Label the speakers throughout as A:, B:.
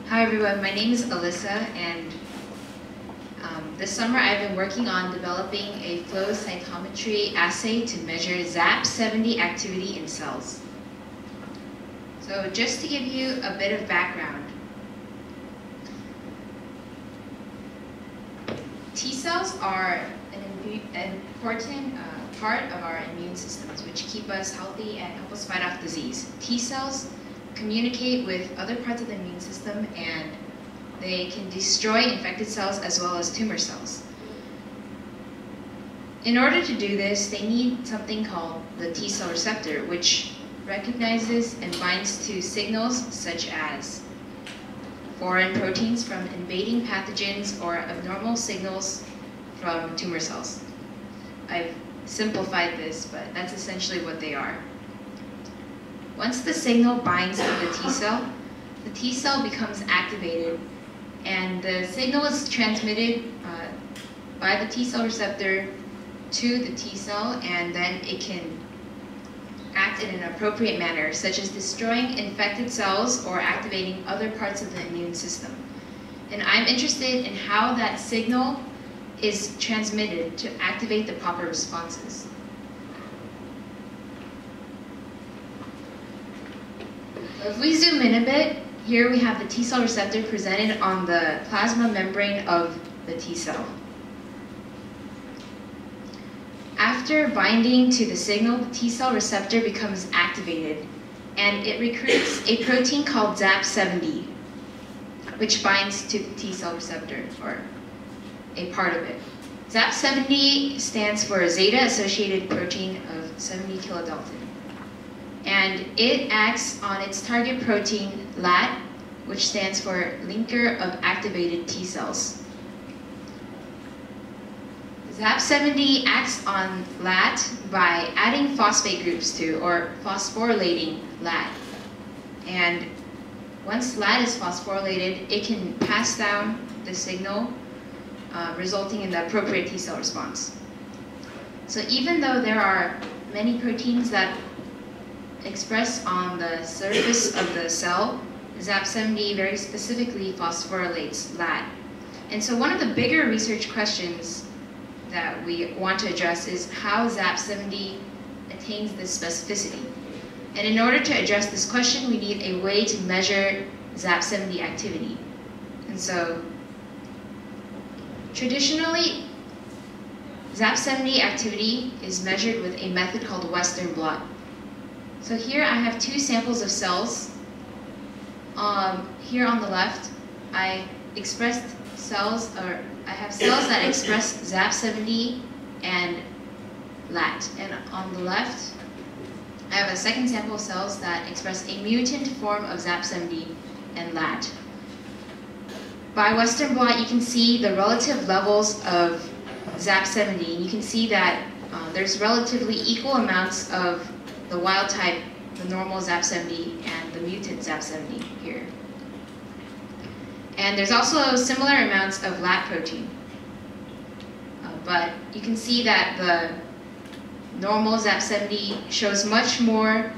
A: Hi everyone, my name is Alyssa, and this summer I've been working on developing a flow cytometry assay to measure ZAP70 activity in cells. So just to give you a bit of background, T cells are an important part of our immune systems, which keep us healthy and help us fight off disease. T cells communicate with other parts of the immune system, and they can destroy infected cells as well as tumor cells. In order to do this, they need something called the Tcell receptor, which recognizes and binds to signals such as foreign proteins from invading pathogens or abnormal signals from tumor cells. I've simplified this, but that's essentially what they are. Once the signal binds to the T cell becomes activated, and the signal is transmitted by the Tcell receptor to the T cell, and then it can act in an appropriate manner, such as destroying infected cells or activating other parts of the immune system. And I'm interested in how that signal is transmitted to activate the proper responses. If we zoom in a bit, here we have the Tcell receptor presented on the plasma membrane of the T cell. After binding to the signal, the Tcell receptor becomes activated, and it recruits a protein called ZAP70, which binds to the Tcell receptor, or a part of it. ZAP70 stands for zeta-associated protein of 70 kilodalton. And it acts on its target protein, LAT, which stands for linker of activated T cells. ZAP70 acts on LAT by adding phosphate groups to, or phosphorylating LAT. And once LAT is phosphorylated, it can pass down the signal, resulting in the appropriate T cell response. So even though there are many proteins that express on the surface of the cell, ZAP70 very specifically phosphorylates LAT. And so one of the bigger research questions that we want to address is how ZAP70 attains this specificity. And in order to address this question, we need a way to measure ZAP70 activity. And so traditionally, ZAP70 activity is measured with a method called Western blot. So here I have two samples of cells. Here on the left, I have cells that express ZAP70 and LAT. And on the left, I have a second sample of cells that express a mutant form of ZAP70 and LAT. By Western blot, you can see the relative levels of ZAP70. You can see that there's relatively equal amounts of the wild type, the normal ZAP70, and the mutant ZAP70 here. And there's also similar amounts of LAT protein. But you can see that the normal ZAP70 shows much more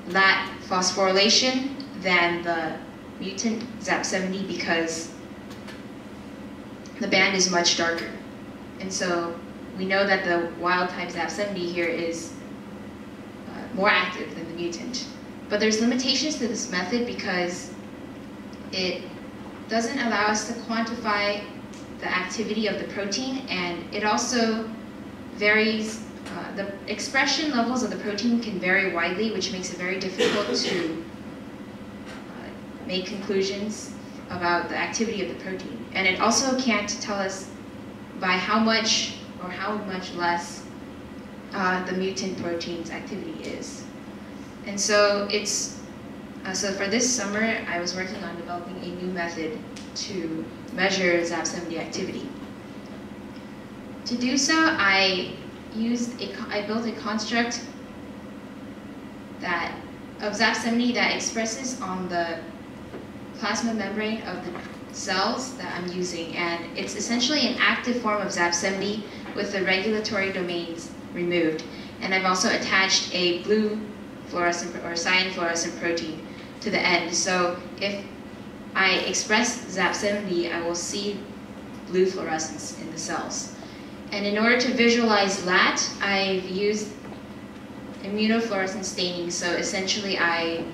A: LAT phosphorylation than the mutant ZAP70 because the band is much darker. And so we know that the wild type ZAP70 here is more active than the mutant. But there's limitations to this method because it doesn't allow us to quantify the activity of the protein, and it also varies, the expression levels of the protein can vary widely, which makes it very difficult to make conclusions about the activity of the protein. And it also can't tell us by how much or how much less the mutant protein's activity is. And so so for this summer, I was working on developing a new method to measure ZAP70 activity. To do so, I built a construct of ZAP70 that expresses on the plasma membrane of the cells that I'm using, and it's essentially an active form of ZAP70 with the regulatory domains removed. And I've also attached a blue fluorescent or cyan fluorescent protein to the end. So if I express ZAP70, I will see blue fluorescence in the cells. And in order to visualize LAT, I've used immunofluorescence staining. So essentially I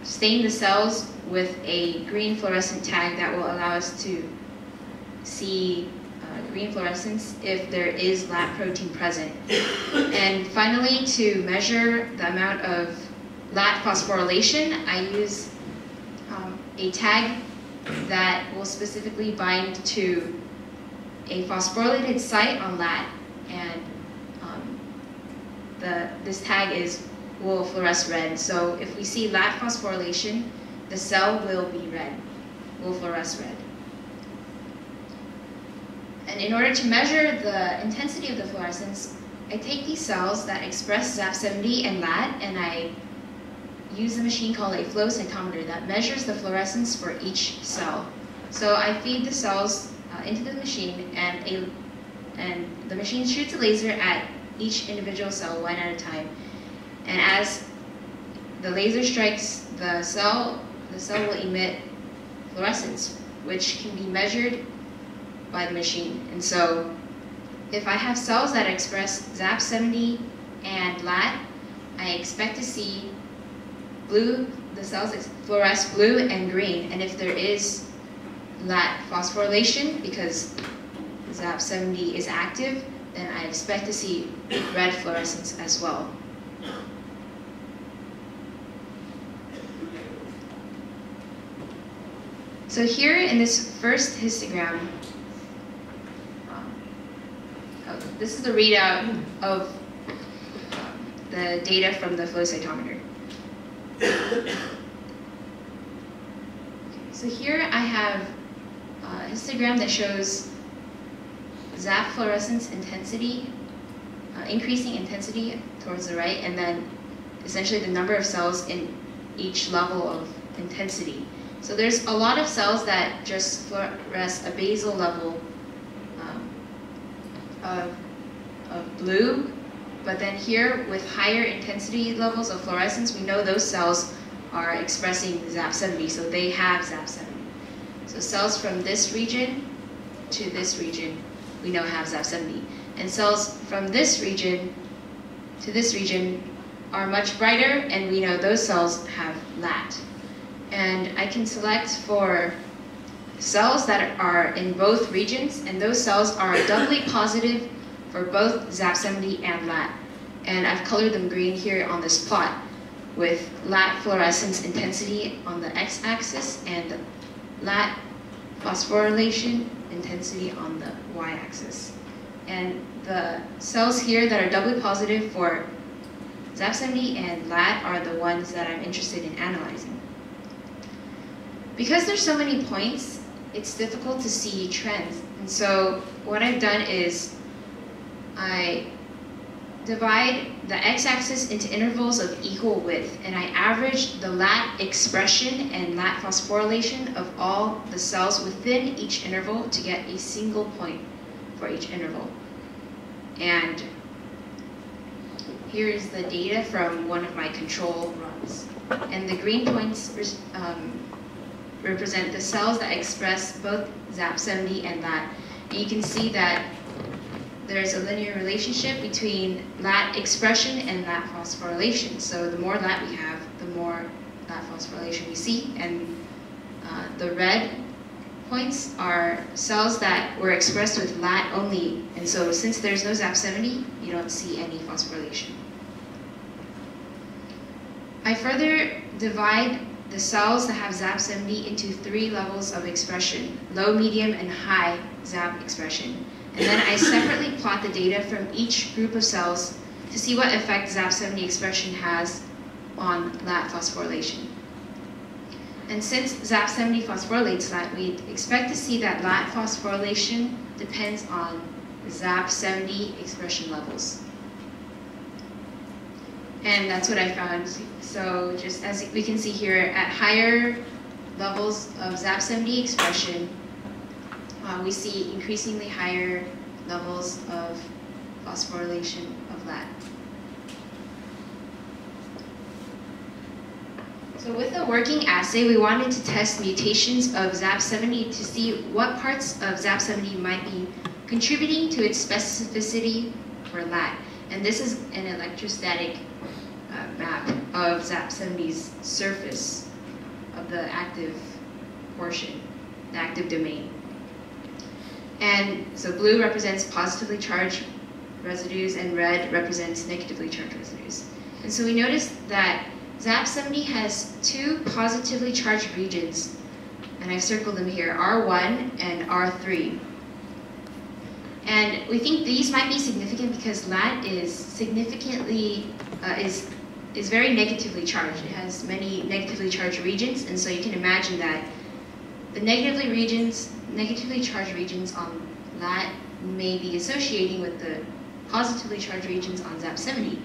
A: stain the cells with a green fluorescent tag that will allow us to see green fluorescence if there is LAT protein present. And finally, to measure the amount of LAT phosphorylation, I use a tag that will specifically bind to a phosphorylated site on LAT, and this tag will fluoresce red. So if we see LAT phosphorylation, the cell will be red, will fluoresce red. And in order to measure the intensity of the fluorescence, I take these cells that express ZAP70 and LAT, and I use a machine called a flow cytometer that measures the fluorescence for each cell. So I feed the cells into the machine, and the machine shoots a laser at each individual cell one at a time. And as the laser strikes the cell will emit fluorescence, which can be measured by the machine. And so if I have cells that express ZAP70 and LAT, I expect to see blue, the cells fluoresce blue and green. And if there is LAT phosphorylation, because ZAP70 is active, then I expect to see red fluorescence as well. So here in this first histogram, this is the readout of the data from the flow cytometer. So here I have a histogram that shows ZAP fluorescence intensity, increasing intensity towards the right, and then essentially the number of cells in each level of intensity. So there's a lot of cells that just fluoresce a basal level of blue, but then here with higher intensity levels of fluorescence, we know those cells are expressing ZAP70, so they have ZAP70. So cells from this region to this region, we know have ZAP70. And cells from this region to this region are much brighter, and we know those cells have LAT. And I can select for cells that are in both regions, and those cells are doubly positive for both ZAP70 and LAT. And I've colored them green here on this plot, with LAT fluorescence intensity on the x-axis and LAT phosphorylation intensity on the y-axis. And the cells here that are doubly positive for ZAP70 and LAT are the ones that I'm interested in analyzing. Because there's so many points, it's difficult to see trends. And so what I've done is I divide the x-axis into intervals of equal width, and I average the LAT expression and LAT phosphorylation of all the cells within each interval to get a single point for each interval. And here is the data from one of my control runs. And the green points represent the cells that express both ZAP70 and LAT. And you can see that there's a linear relationship between LAT expression and LAT phosphorylation. So the more LAT we have, the more LAT phosphorylation we see. And the red points are cells that were expressed with LAT only. And so since there's no ZAP70, you don't see any phosphorylation. I further divide the cells that have ZAP70 into 3 levels of expression: low, medium, and high ZAP expression. And then I separately plot the data from each group of cells to see what effect ZAP70 expression has on LAT phosphorylation. And since ZAP70 phosphorylates LAT, we expect to see that LAT phosphorylation depends on ZAP70 expression levels. And that's what I found. So just as we can see here, at higher levels of ZAP70 expression, we see increasingly higher levels of phosphorylation of LAT. So with the working assay, we wanted to test mutations of ZAP70 to see what parts of ZAP70 might be contributing to its specificity for LAT. And this is an electrostatic map of ZAP70's surface of the active portion, the active domain. And so blue represents positively charged residues and red represents negatively charged residues. And so we noticed that ZAP70 has two positively charged regions, and I've circled them here, R1 and R3. And we think these might be significant because LAT is significantly, is very negatively charged. It has many negatively charged regions, and so you can imagine that the negatively charged regions on LAT may be associating with the positively charged regions on ZAP70.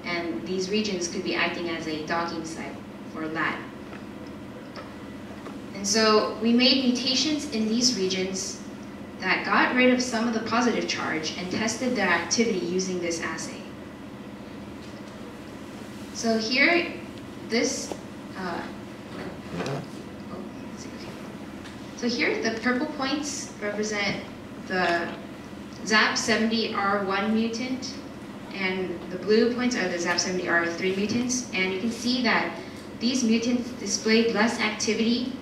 A: And these regions could be acting as a docking site for LAT. And so we made mutations in these regions that got rid of some of the positive charge and tested their activity using this assay. So here, the purple points represent the ZAP70R1 mutant, and the blue points are the ZAP70R3 mutants. And you can see that these mutants displayed less activity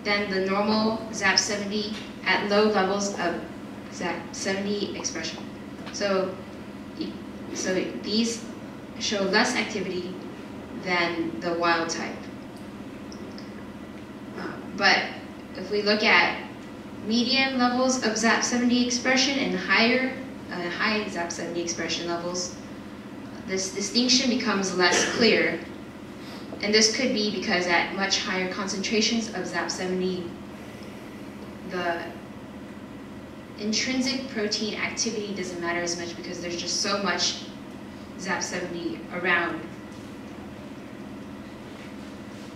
A: than the normal ZAP70 at low levels of ZAP70 expression. So these show less activity than the wild type. But if we look at medium levels of ZAP70 expression and high ZAP70 expression levels, this distinction becomes less clear. And this could be because at much higher concentrations of ZAP70, the intrinsic protein activity doesn't matter as much because there's just so much ZAP70 around.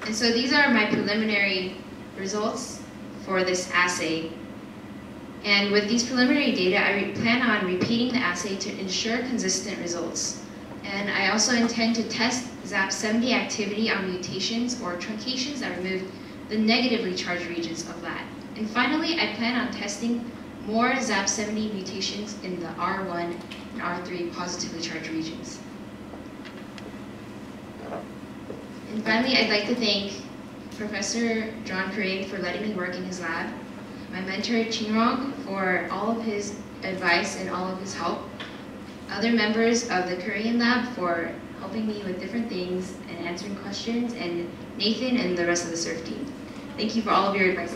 A: And so these are my preliminary results for this assay. And with these preliminary data, I plan on repeating the assay to ensure consistent results. And I also intend to test ZAP70 activity on mutations or truncations that remove the negatively charged regions of LAT. And finally, I plan on testing more ZAP70 mutations in the R1 and R3 positively charged regions. And finally, I'd like to thank Professor John Kuriyan for letting me work in his lab, my mentor Chinrong for all of his advice and all of his help, other members of the Kuriyan lab for helping me with different things and answering questions, and Nathan and the rest of the SURF team. Thank you for all of your advice.